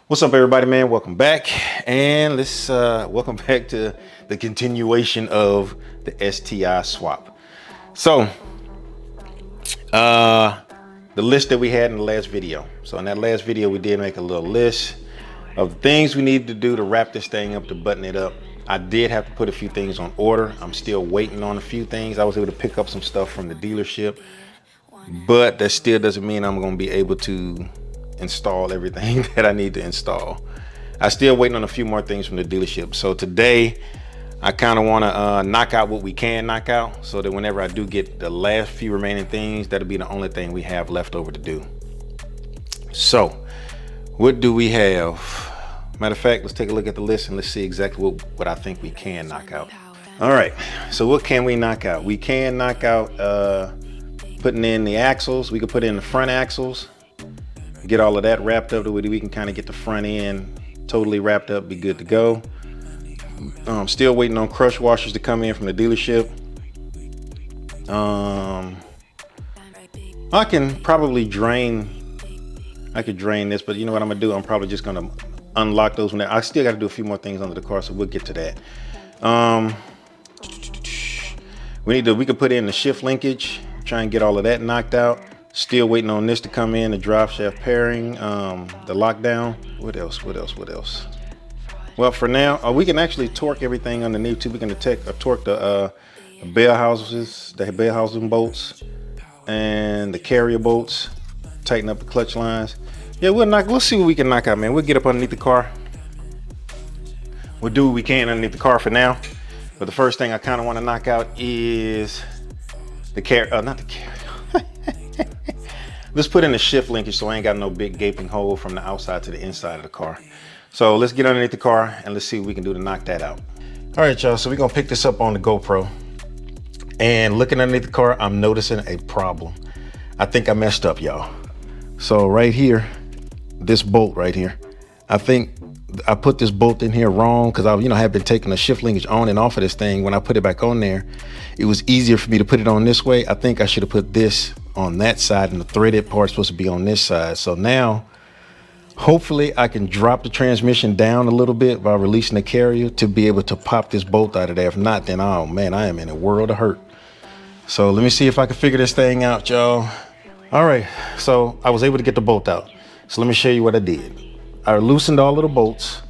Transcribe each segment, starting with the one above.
What's up, everybody, man? Welcome back, and let's welcome back to the continuation of the STI swap. So the list that we had in the last video. So in that last video, we did make a little list of things we needed to do to wrap this thing up, to button it up. I did have to put a few things on order. I'm still waiting on a few things. I was able to pick up some stuff from the dealership, but that still doesn't mean I'm going to be able to install everything that I need to install. I still waiting on a few more things from the dealership. So today I kind of want to knock out what we can knock out, so that whenever I do get the last few remaining things, that'll be the only thing we have left over to do. So what do we have? Matter of fact, let's take a look at the list and let's see exactly what I think we can knock out. All right, so what can we knock out? We can knock out putting in the axles. We could put in the front axles, get all of that wrapped up, we can kind of get the front end totally wrapped up, be good to go. Still waiting on crush washers to come in from the dealership. I can probably drain this, but you know what I'm gonna do? I'm probably just gonna unlock those when I still got to do a few more things under the car, so we'll get to that. We can put in the shift linkage, try and get all of that knocked out. Still waiting on this to come in, the driveshaft pairing, the lockdown. What else? Well, for now, we can actually torque everything underneath too. We can torque the bell housing bolts and the carrier bolts, tighten up the clutch lines. Yeah, we'll see what we can knock out, man. We'll get up underneath the car. We'll do what we can underneath the car for now. But the first thing I kind of want to knock out is the not the carrier. Let's put in the shift linkage so I ain't got no big gaping hole from the outside to the inside of the car. So let's get underneath the car and let's see what we can do to knock that out. All right, y'all, so we're gonna pick this up on the GoPro. And looking underneath the car, I'm noticing a problem. I think I messed up, y'all. So right here, this bolt right here, I think I put this bolt in here wrong, because I have been taking the shift linkage on and off of this thing. When I put it back on there, it was easier for me to put it on this way. I think I should have put this on that side, and the threaded part is supposed to be on this side. So now hopefully I can drop the transmission down a little bit by releasing the carrier to be able to pop this bolt out of there. If not, then oh man, I am in a world of hurt. So let me see if I can figure this thing out, y'all. All right, so I was able to get the bolt out. So let me show you what I did. I loosened all of the bolts,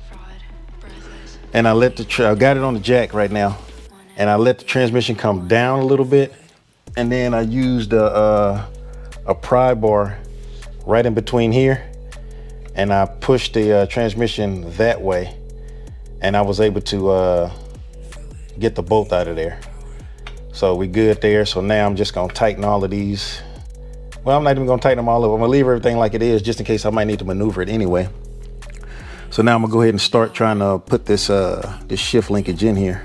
and I got it on the jack right now, and I let the transmission come down a little bit, and then I used a pry bar right in between here, and I pushed the transmission that way, and I was able to get the bolt out of there. So we good there. So now I'm just gonna tighten all of these. Well, I'm not even gonna tighten them all over. I'm gonna leave everything like it is, just in case I might need to maneuver it anyway. So now I'm gonna go ahead and start trying to put this shift linkage in here.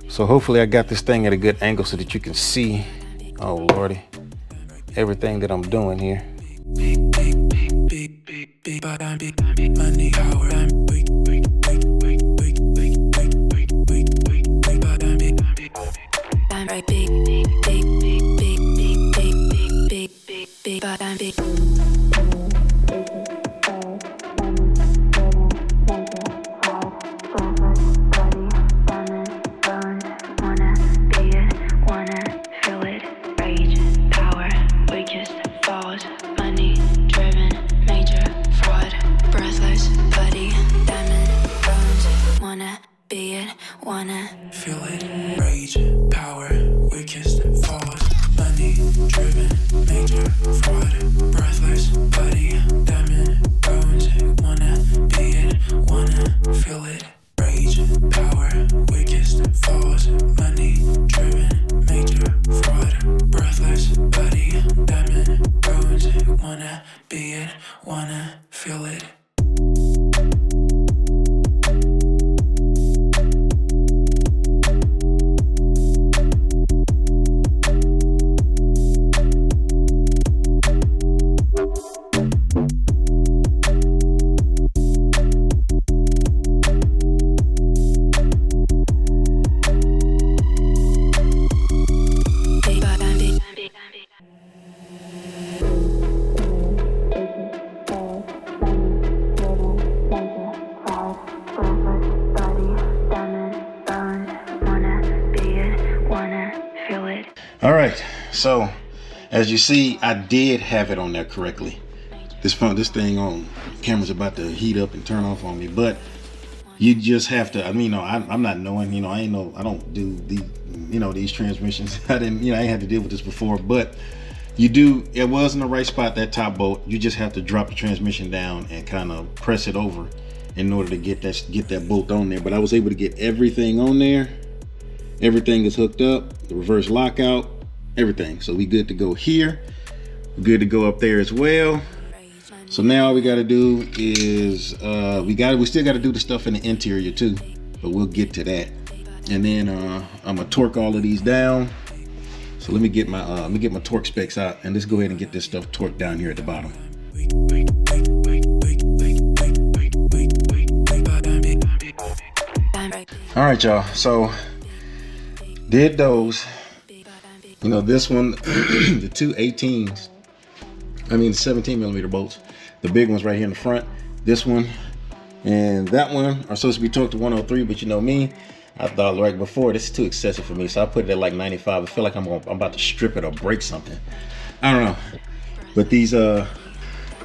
So hopefully I got this thing at a good angle so that you can see, oh lordy, everything that I'm doing here. so as you see, I did have it on there correctly. This thing on camera's about to heat up and turn off on me, but you just have to, I mean, I'm not knowing, I don't do these transmissions. I ain't had to deal with this before, but it was in the right spot, that top bolt. You just have to drop the transmission down and kind of press it over in order to get that bolt on there. But I was able to get everything on there. Everything is hooked up, the reverse lockout, everything. So we good to go here. We're good to go up there as well. So now all we got to do is we still got to do the stuff in the interior too, but we'll get to that. And then I'm gonna torque all of these down. So let me get my torque specs out, and let's go ahead and get this stuff torqued down here at the bottom. All right, y'all. So did those. This one, the two 17 millimeter bolts. The big one's right here in the front. This one and that one are supposed to be torqued to 103, but you know me, I thought right before, this is too excessive for me, so I put it at like 95. I feel like I'm about to strip it or break something. I don't know. But these the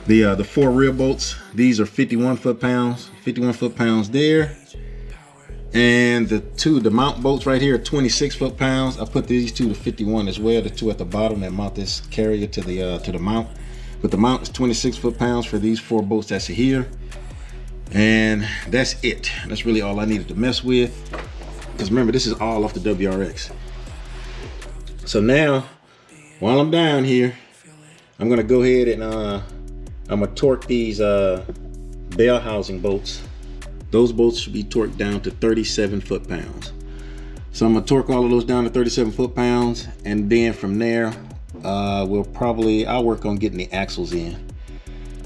4 rear bolts, these are 51 foot-pounds. 51 foot-pounds there. And the mount bolts right here are 26 foot-pounds. I put these two to 51 as well. The two at the bottom that mount this carrier to the mount. But the mount is 26 foot-pounds for these 4 bolts that's here. And that's it. That's really all I needed to mess with. Because remember, this is all off the WRX. So now, while I'm down here, I'm gonna go ahead and I'm gonna torque these bell housing bolts. Those bolts should be torqued down to 37 foot-pounds. So I'm gonna torque all of those down to 37 foot-pounds, and then from there, I'll work on getting the axles in.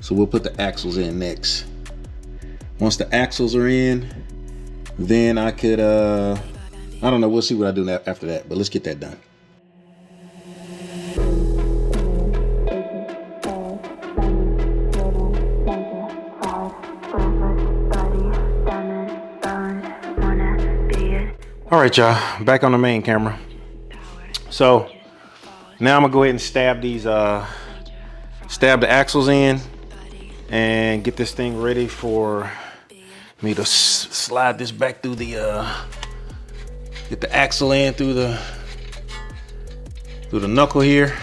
So we'll put the axles in next. Once the axles are in, then I could, I don't know, we'll see what I do after that, but let's get that done. All right, y'all, back on the main camera. So now I'm gonna go ahead and stab the axles in and get this thing ready for me to slide this back through get the axle in through the knuckle here.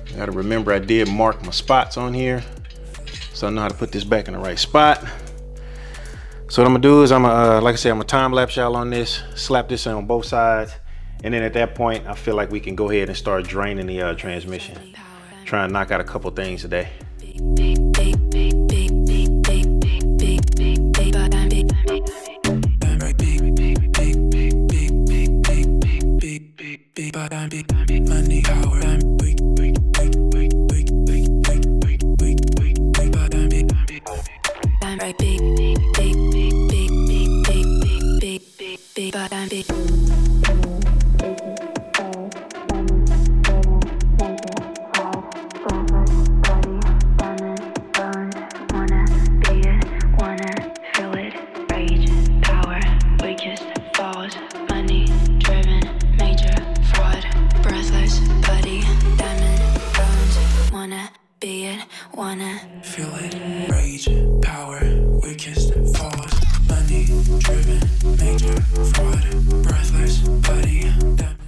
I gotta remember I did mark my spots on here, so I know how to put this back in the right spot. So what I'm gonna do is like I said, I'm gonna time lapse y'all on this, slap this in on both sides, and then at that point, I feel like we can go ahead and start draining the transmission. Try and knock out a couple things today.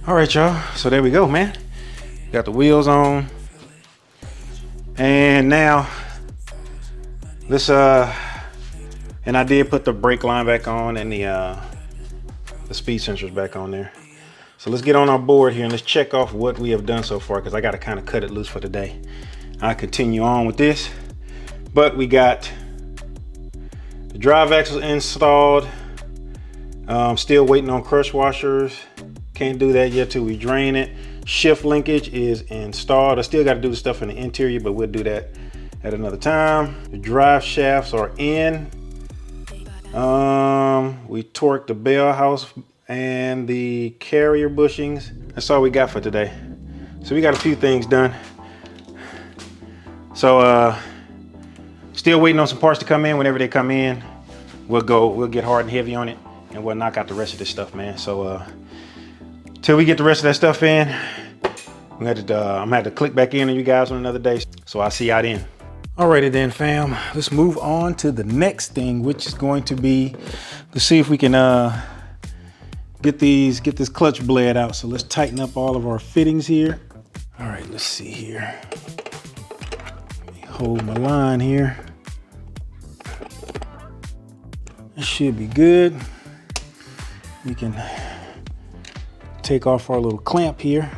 All right, y'all, so there we go, man. Got the wheels on, and now let's and I did put the brake line back on and the speed sensors back on there. So let's get on our board here and let's check off what we have done so far, because I got to kind of cut it loose for today. I'll continue on with this, but we got the drive axles installed. Still waiting on crush washers. Can't do that yet till we drain it. Shift linkage is installed. I still got to do the stuff in the interior, but we'll do that at another time. The drive shafts are in. We torqued the bell house and the carrier bushings. That's all we got for today. So we got a few things done. So still waiting on some parts to come in. Whenever they come in, we'll get hard and heavy on it, and we'll knock out the rest of this stuff, man. So till we get the rest of that stuff in. I'm gonna have to click back in on you guys on another day. So I'll see y'all then. Alrighty then, fam. Let's move on to the next thing, which is going to be, let's see if we can get this clutch blade out. So let's tighten up all of our fittings here. All right, let's see here. Let me hold my line here. This should be good. We can take off our little clamp here.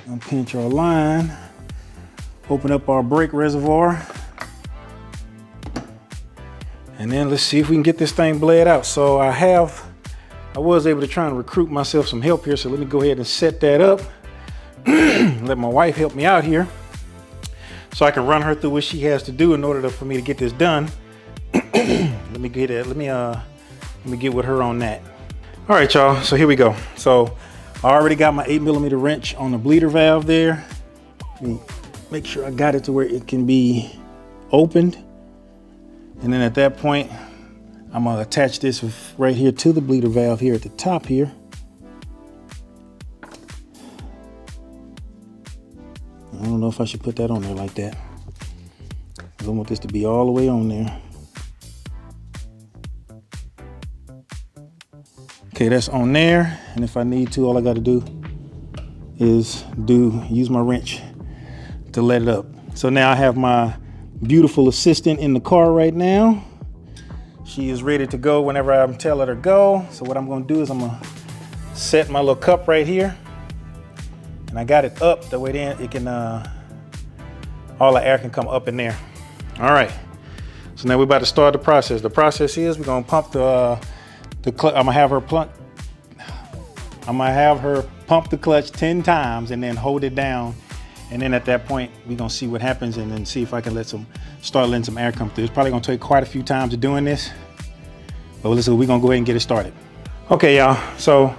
Unpinch our line, open up our brake reservoir, and then let's see if we can get this thing bled out. So I was able to try and recruit myself some help here, so let me go ahead and set that up. Let my wife help me out here so I can run her through what she has to do in order for me to get this done. Let me get with her on that. All right, y'all, so here we go. So I already got my 8mm wrench on the bleeder valve there. Let me make sure I got it to where it can be opened. And then at that point, I'm gonna attach this right here to the bleeder valve here at the top here. I don't know if I should put that on there like that. I don't want this to be all the way on there. Okay, that's on there, and if I need to, all I gotta do is use my wrench to let it up. So now I have my beautiful assistant in the car right now. She is ready to go whenever I'm telling her to go. So what I'm gonna do is I'm gonna set my little cup right here, and I got it up, that way then it can, all the air can come up in there. All right, so now we're about to start the process. The process is we're gonna pump I'm gonna have her pump the clutch 10 times and then hold it down. And then at that point, we're gonna see what happens and then see if I can start letting some air come through. It's probably gonna take quite a few times of doing this, but listen, we're gonna go ahead and get it started. Okay, y'all, so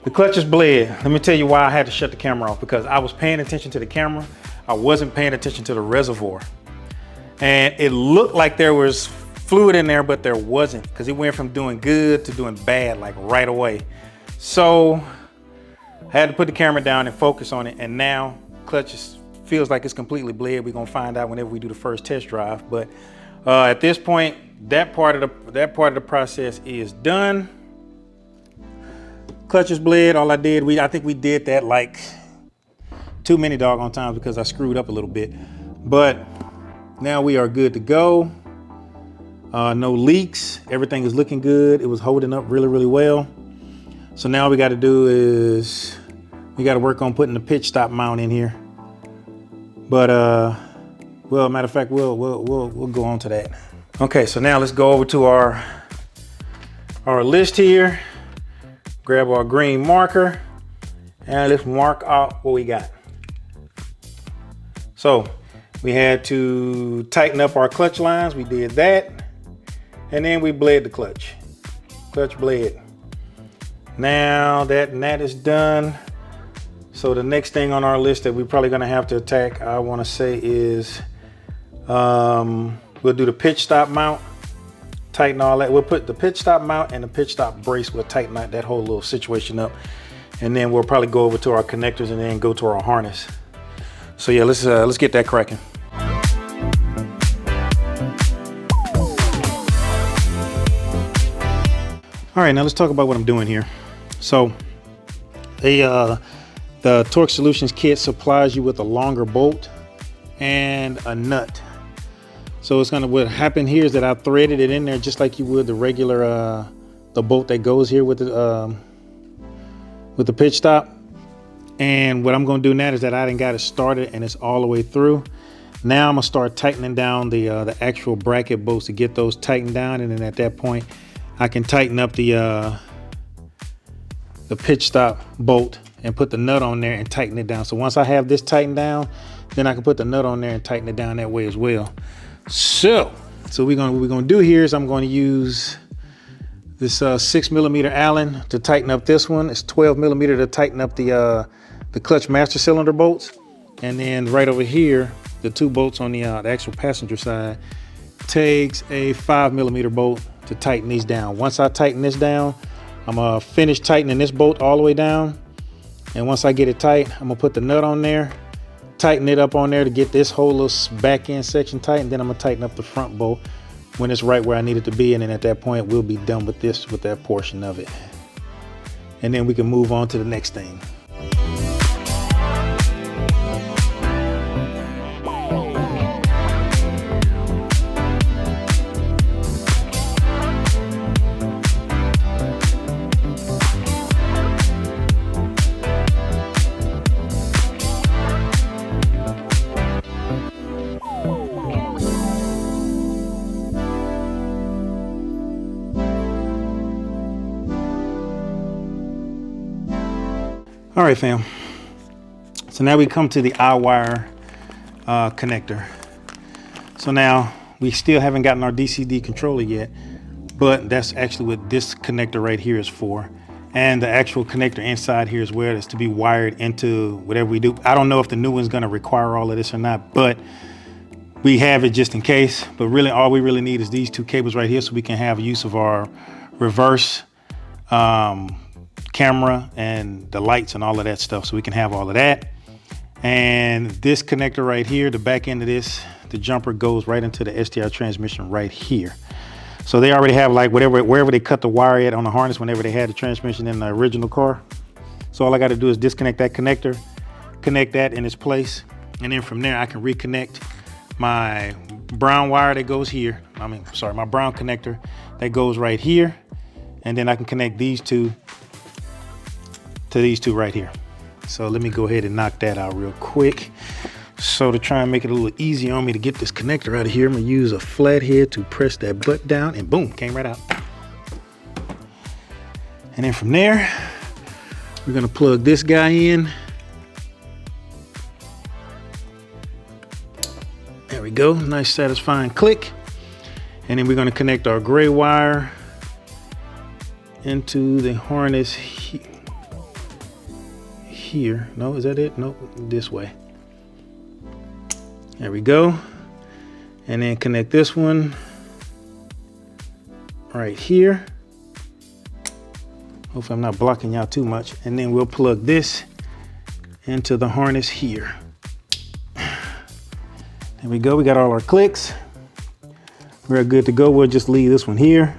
the clutch is bled. Let me tell you why I had to shut the camera off, because I was paying attention to the camera. I wasn't paying attention to the reservoir. And it looked like there was fluid in there, but there wasn't, because it went from doing good to doing bad like right away. So I had to put the camera down and focus on it, and now clutch feels like it's completely bled. We're gonna find out whenever we do the first test drive. But at this point, that part of the process is done. Clutch is bled. All I did, I think we did that like too many doggone times because I screwed up a little bit. But now we are good to go. No leaks, everything is looking good. It was holding up really, really well. So now all we got to do is we got to work on putting the pitch stop mount in here. But well, matter of fact, we'll go on to that. Okay, so now let's go over to our list here. Grab our green marker and let's mark out what we got. So we had to tighten up our clutch lines. We did that. And then we bled the clutch bled. Now that is done. So the next thing on our list that we're probably gonna have to attack, I wanna say, is we'll do the pitch stop mount, tighten all that. We'll put the pitch stop mount and the pitch stop brace. We'll tighten that whole little situation up. And then we'll probably go over to our connectors and then go to our harness. So yeah, let's get that cracking. All right, now let's talk about what I'm doing here. So the Torque Solutions kit supplies you with a longer bolt and a nut. So it's what happened here is that I threaded it in there just like you would the regular the bolt that goes here with the pitch stop. And what I'm gonna do now is that I done got it started and it's all the way through. Now I'm gonna start tightening down the actual bracket bolts to get those tightened down, and then at that point I can tighten up the pitch stop bolt and put the nut on there and tighten it down. So once I have this tightened down, then I can put the nut on there and tighten it down that way as well. So what we're gonna do here is I'm going to use this 6mm Allen to tighten up this one. It's 12mm to tighten up the clutch master cylinder bolts, and then right over here, the two bolts on the actual passenger side takes a 5mm bolt to tighten these down. Once I tighten this down, I'm gonna finish tightening this bolt all the way down. And once I get it tight, I'm gonna put the nut on there, tighten it up on there to get this whole little back end section tight. And then I'm gonna tighten up the front bolt when it's right where I need it to be. And then at that point, we'll be done with that portion of it. And then we can move on to the next thing. All right, fam. So now we come to the I-wire connector. So now we still haven't gotten our DCD controller yet, but that's actually what this connector right here is for. And the actual connector inside here is where it's to be wired into whatever we do. I don't know if the new one's gonna require all of this or not, but we have it just in case. But really all we really need is these two cables right here so we can have use of our reverse camera and the lights and all of that stuff, so we can have all of that. And this connector right here, the back end of this, the jumper goes right into the STI transmission right here. So they already have like wherever they cut the wire at on the harness whenever they had the transmission in the original car. So all I got to do is disconnect that connector, connect that in its place, and then from there I can reconnect my brown wire that goes here. My brown connector that goes right here, and then I can connect these two to these two right here. So let me go ahead and knock that out real quick. So to try and make it a little easier on me to get this connector out of here, I'm gonna use a flathead to press that butt down, and boom, came right out. And then from there, we're gonna plug this guy in. There we go, nice satisfying click. And then we're gonna connect our gray wire into the harness here. No, is that it? Nope, this way. There we go. And then connect this one right here. Hopefully I'm not blocking y'all too much. And then we'll plug this into the harness here. There we go, we got all our clicks. We're good to go. We'll just leave this one here.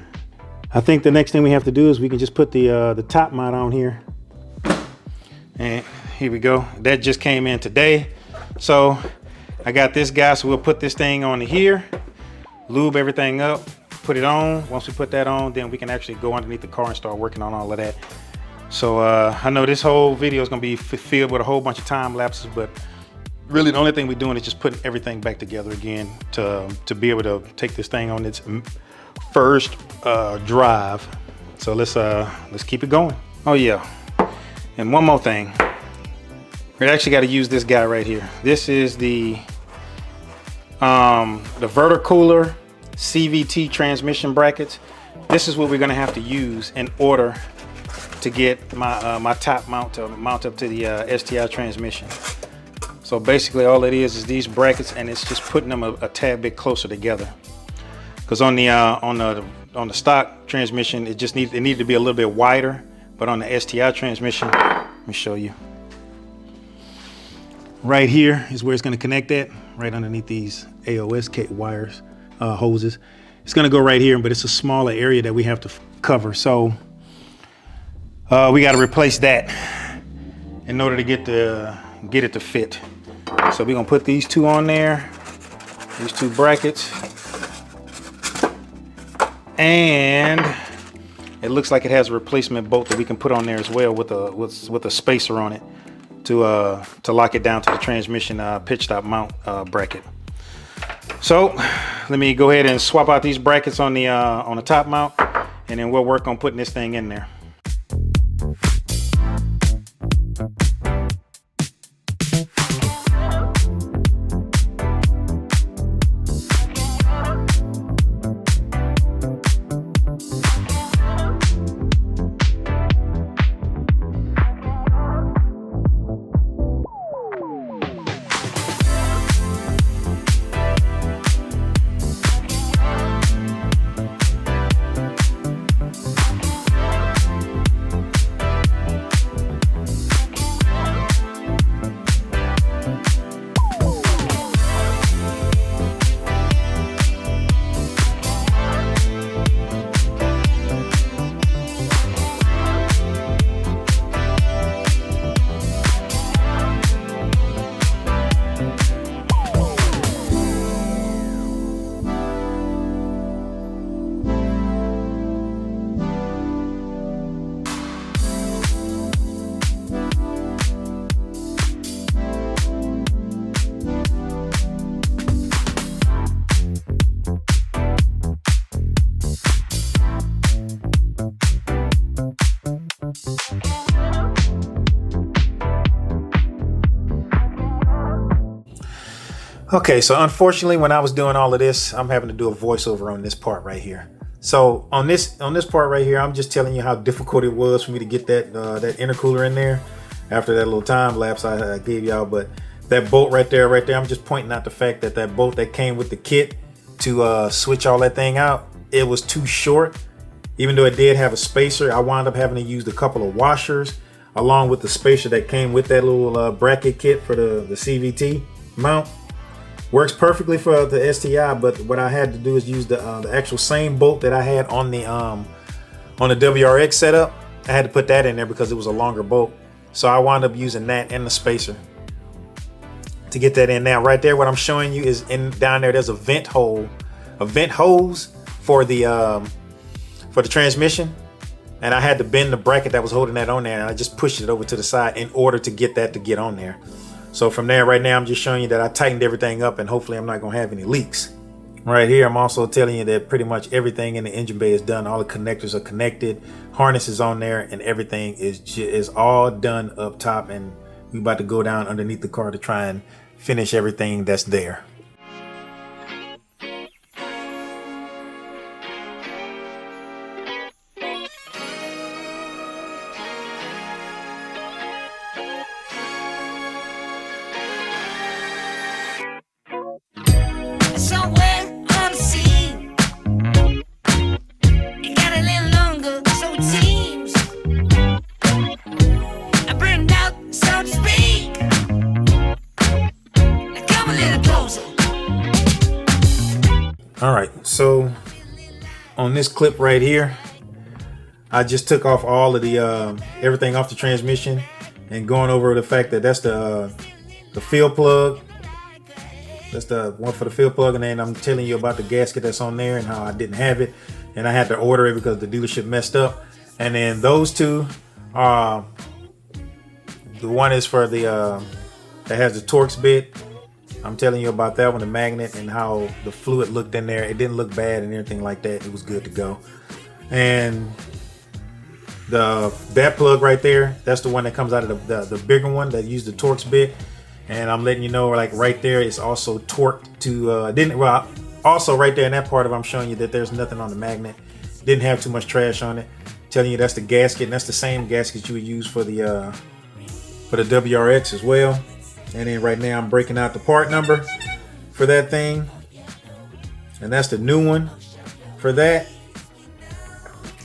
I think the next thing we have to do is we can just put the top mount on here. And here we go. That just came in today. So I got this guy, so we'll put this thing on here, lube everything up, put it on. Once we put that on, then we can actually go underneath the car and start working on all of that. So I know this whole video is gonna be filled with a whole bunch of time lapses, but really the only thing we're doing is just putting everything back together again to be able to take this thing on its first drive. So let's keep it going. Oh yeah. And one more thing, we actually got to use this guy right here. This is the Verticooler CVT transmission brackets. This is what we're going to have to use in order to get my top mount to mount up to the STI transmission. So basically all it is these brackets, and it's just putting them a tad bit closer together. Because on the stock transmission, it needed to be a little bit wider. But on the STI transmission, let me show you. Right here is where it's going to connect at, right underneath these AOS wires, hoses. It's going to go right here, but it's a smaller area that we have to cover. So we got to replace that in order to get it to fit. So we're going to put these two on there, these two brackets, and it looks like it has a replacement bolt that we can put on there as well with a spacer on it to lock it down to the transmission pitch stop mount bracket. So let me go ahead and swap out these brackets on the top mount, and then we'll work on putting this thing in there. Okay, so unfortunately, when I was doing all of this, I'm having to do a voiceover on this part right here. So on this part right here, I'm just telling you how difficult it was for me to get that intercooler in there after that little time lapse I gave y'all. But that bolt right there, I'm just pointing out the fact that that bolt that came with the kit to switch all that thing out, it was too short. Even though it did have a spacer, I wound up having to use a couple of washers along with the spacer that came with that little bracket kit for the CVT mount. Works perfectly for the STI, but what I had to do is use the actual same bolt that I had on the WRX setup. I had to put that in there because it was a longer bolt. So I wound up using that and the spacer to get that in. Now right there, what I'm showing you is down there, there's a vent hose for the transmission. And I had to bend the bracket that was holding that on there, and I just pushed it over to the side in order to get that to get on there. So from there, right now, I'm just showing you that I tightened everything up, and hopefully I'm not gonna have any leaks. Right here, I'm also telling you that pretty much everything in the engine bay is done. All the connectors are connected, harness is on there, and everything is all done up top. And we about to go down underneath the car to try and finish everything that's there. All right, so on this clip right here, I just took off all of the everything off the transmission and going over the fact that that's the fill plug. That's the one for the fill plug, and then I'm telling you about the gasket that's on there and how I didn't have it, and I had to order it because the dealership messed up. And then those two, the one is for the that has the Torx bit. I'm telling you about that one, the magnet, and how the fluid looked in there. It didn't look bad and everything like that. It was good to go. And that plug right there, that's the one that comes out of the bigger one that used the Torx bit. And I'm letting you know, like right there, it's also torqued to also right there in that part of it, I'm showing you that there's nothing on the magnet. Didn't have too much trash on it. Telling you that's the gasket, and that's the same gasket you would use for the WRX as well. And then right now I'm breaking out the part number for that thing, and that's the new one for that.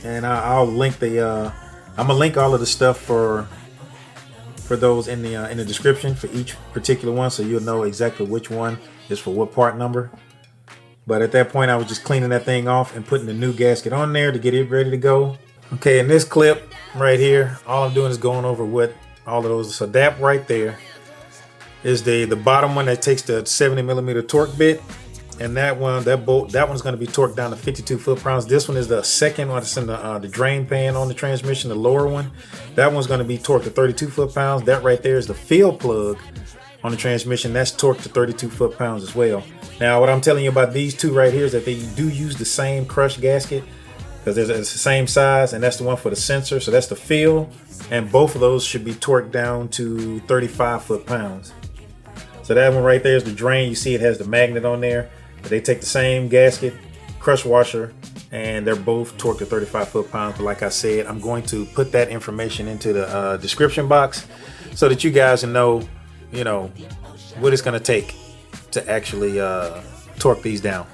And I'll link I'm gonna link all of the stuff for those in the description for each particular one, so you'll know exactly which one is for what part number. But at that point, I was just cleaning that thing off and putting the new gasket on there to get it ready to go. Okay, in this clip right here, all I'm doing is going over what all of those. So that right there is the bottom one that takes the 70mm torque bit, and that one's going to be torqued down to 52 foot-pounds. This one is the second one that's in the drain pan on the transmission, the lower one. That one's going to be torqued to 32 foot-pounds. That right there is the fill plug on the transmission. That's torqued to 32 foot-pounds as well. Now, what I'm telling you about these two right here is that they do use the same crush gasket, because it's the same size, and that's the one for the sensor. So that's the fill, and both of those should be torqued down to 35 foot-pounds. So that one right there is the drain. You see it has the magnet on there. But they take the same gasket, crush washer, and they're both torqued to 35 foot-pounds. But like I said, I'm going to put that information into the description box so that you guys know, what it's going to take to actually torque these down.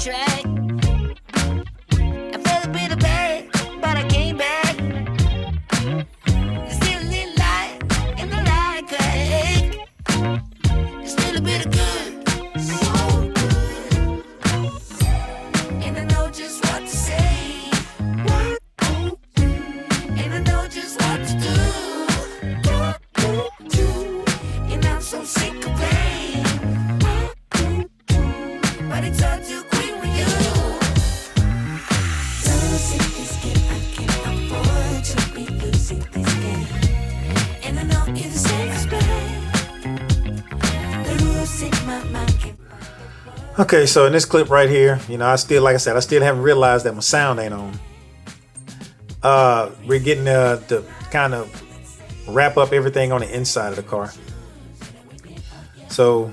track. I felt a bit of bad, but I came back. There's still a little light in the light crack. There's still a bit of good, so good. And I know just what to say. And I know just what to do. And I'm so sick of pain. But it's all too quick with you. Losing this game, I can't afford to be losing this game. And I know it's the same as bad. Losing my mind. Okay, so in this clip right here, you know, I still, like I said, I still haven't realized that my sound ain't on. We're getting to kind of wrap up everything on the inside of the car. So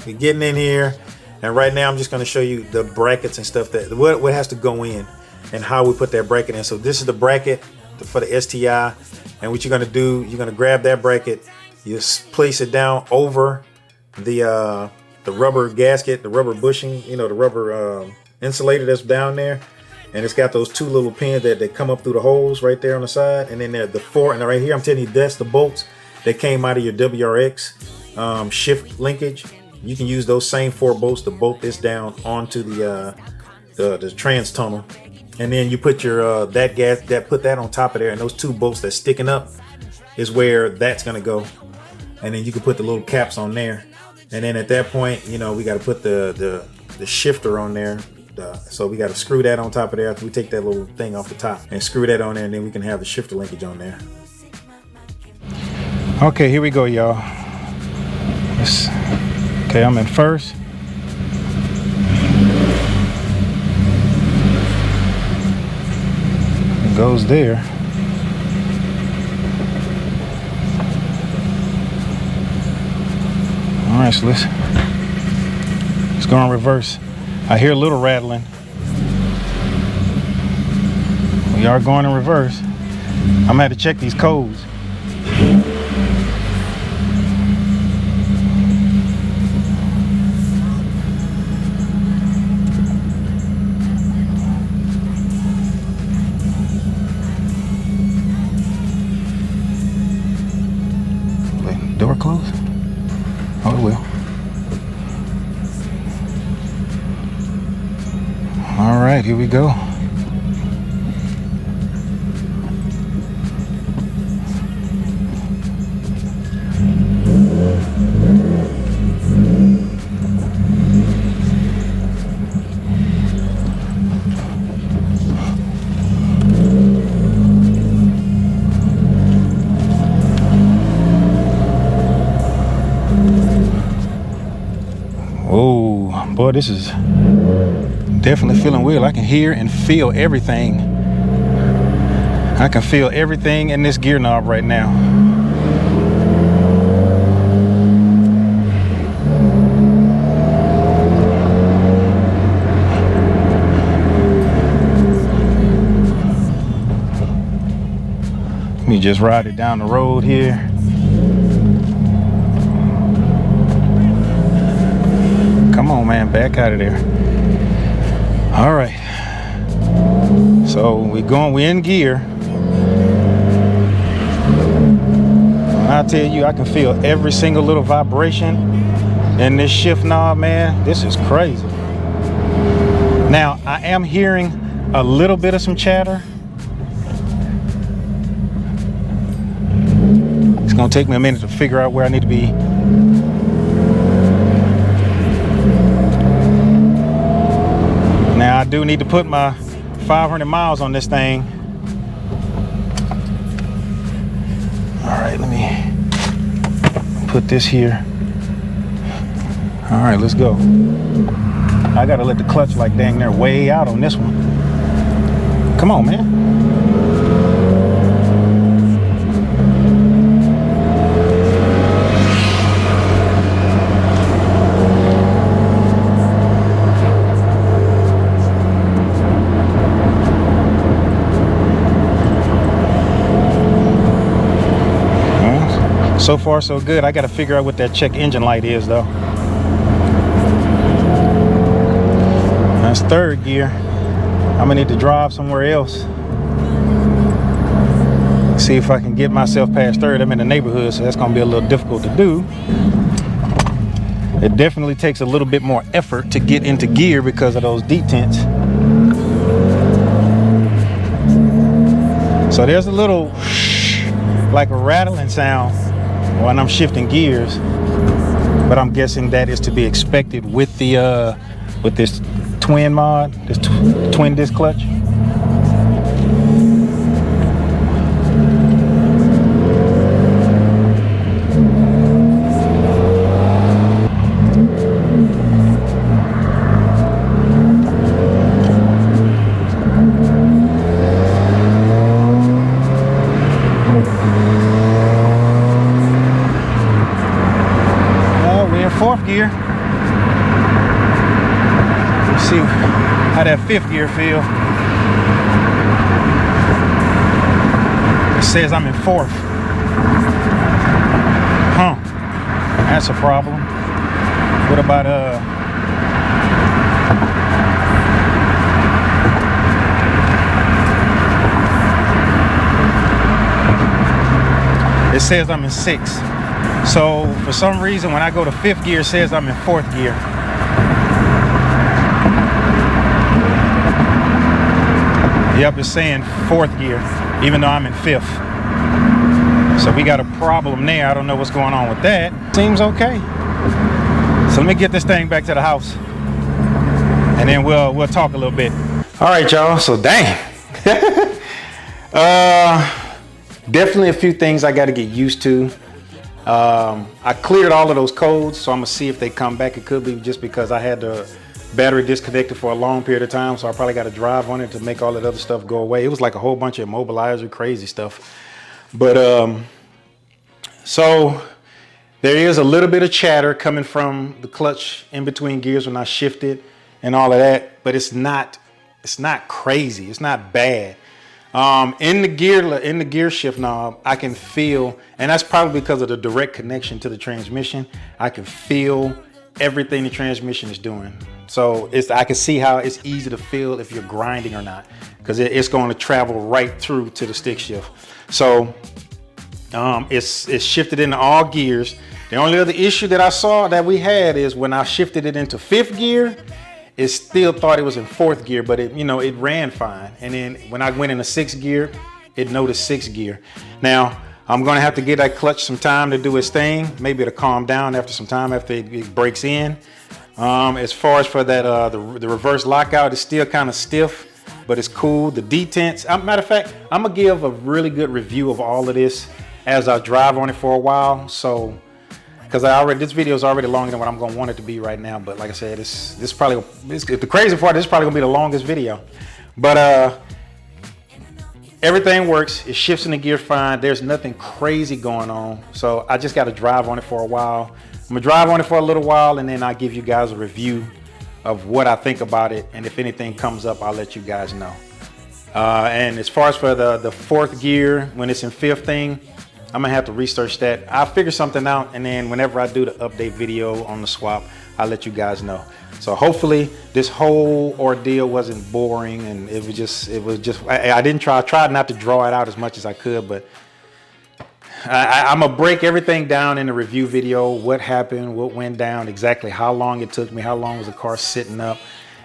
we're getting in here, and right now I'm just going to show you the brackets and stuff, that what has to go in and how we put that bracket in. So this is the bracket for the STI, and what you're going to do, you're going to grab that bracket, you place it down over the rubber gasket, the rubber bushing, you know, the rubber insulator that's down there. And it's got those two little pins that come up through the holes right there on the side. And then there, the four, and right here, I'm telling you, that's the bolts that came out of your WRX shift linkage. You can use those same 4 bolts to bolt this down onto the trans tunnel. And then you put your put that on top of there, and those 2 bolts that's sticking up is where that's gonna go. And then you can put the little caps on there. And then at that point, you know, we got to put the shifter on there. So we got to screw that on top of there after we take that little thing off the top and screw that on there, and then we can have the shifter linkage on there. Okay, here we go, y'all. Okay, I'm in first. It goes there. All right, so let's go in reverse. I hear a little rattling. We are going in reverse. I'm gonna have to check these codes. Wait, door closed? Oh, it will. All right, here we go. Oh, boy, this is definitely feeling weird. I can hear and feel everything. I can feel everything in this gear knob right now. Let me just ride it down the road here. Come on, man, back out of there. All right, so we're in gear. I'll tell you, I can feel every single little vibration in this shift knob, man. This is crazy. Now, I am hearing a little bit of some chatter. It's gonna take me a minute to figure out where I need to be. Now, I do need to put my 500 miles on this thing. All right, let me put this here. All right, let's go. I gotta let the clutch like dang near way out on this one. Come on, man. So far, so good. I got to figure out what that check engine light is, though. That's third gear. I'm gonna need to drive somewhere else. See if I can get myself past third. I'm in the neighborhood, so that's gonna be a little difficult to do. It definitely takes a little bit more effort to get into gear because of those detents. So there's a little like a rattling sound when I'm shifting gears, but I'm guessing that is to be expected with the with this twin mod, this twin disc clutch. Fourth gear. Let's see how that fifth gear feel. It says I'm in fourth. Huh. That's a problem. What about it says I'm in sixth. So for some reason, when I go to fifth gear, it says I'm in fourth gear. Yep, it's saying fourth gear, even though I'm in fifth. So we got a problem there. I don't know what's going on with that. Seems okay. So let me get this thing back to the house, and then we'll talk a little bit. All right, y'all. So dang. Definitely a few things I got to get used to. I cleared all of those codes, so I'm gonna see if they come back. It could be just because I had the battery disconnected for a long period of time, so I probably got to drive on it to make all that other stuff go away. It was like a whole bunch of immobilizer, crazy stuff. But so there is a little bit of chatter coming from the clutch in between gears when I shift it and all of that, but it's not crazy. It's not bad. In the gear shift knob, I can feel, and that's probably because of the direct connection to the transmission, I can feel everything the transmission is doing. So I can see how it's easy to feel if you're grinding or not, because it's going to travel right through to the stick shift. So it's shifted into all gears. The only other issue that I saw that we had is when I shifted it into fifth gear, it still thought it was in fourth gear, but it ran fine. And then when I went into sixth gear, it noticed sixth gear. Now, I'm gonna have to give that clutch some time to do its thing. Maybe it'll calm down after some time after it breaks in. As far as for that, the reverse lockout is still kind of stiff, but it's cool. The detents, matter of fact, I'm gonna give a really good review of all of this as I drive on it for a while. So, because this video is already longer than what I'm gonna want it to be right now. But like I said, this probably the crazy part. This is probably gonna be the longest video. But everything works. It shifts in the gear fine. There's nothing crazy going on. So I just got to drive on it for a while. I'm gonna drive on it for a little while, and then I'll give you guys a review of what I think about it. And if anything comes up, I'll let you guys know. And as far as for the fourth gear, when it's in fifth thing, I'm gonna have to research that. I'll figure something out, and then whenever I do the update video on the swap, I'll let you guys know. So hopefully this whole ordeal wasn't boring, and it was just I tried not to draw it out as much as I could, but I'm gonna break everything down in the review video. What happened, what went down, exactly how long it took me, how long was the car sitting up,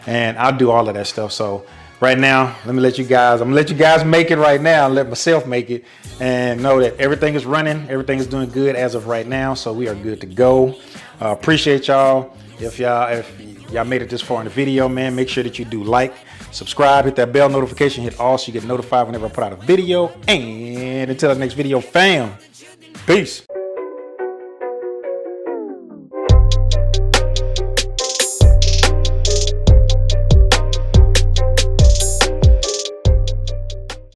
and I'll do all of that stuff. So right now, I'm gonna let you guys make it right now, and let myself make it, and know that everything is running, everything is doing good as of right now. So we are good to go. Appreciate y'all. If y'all made it this far in the video, man, make sure that you do like, subscribe, hit that bell notification, hit all so you get notified whenever I put out a video. And until the next video, fam, peace.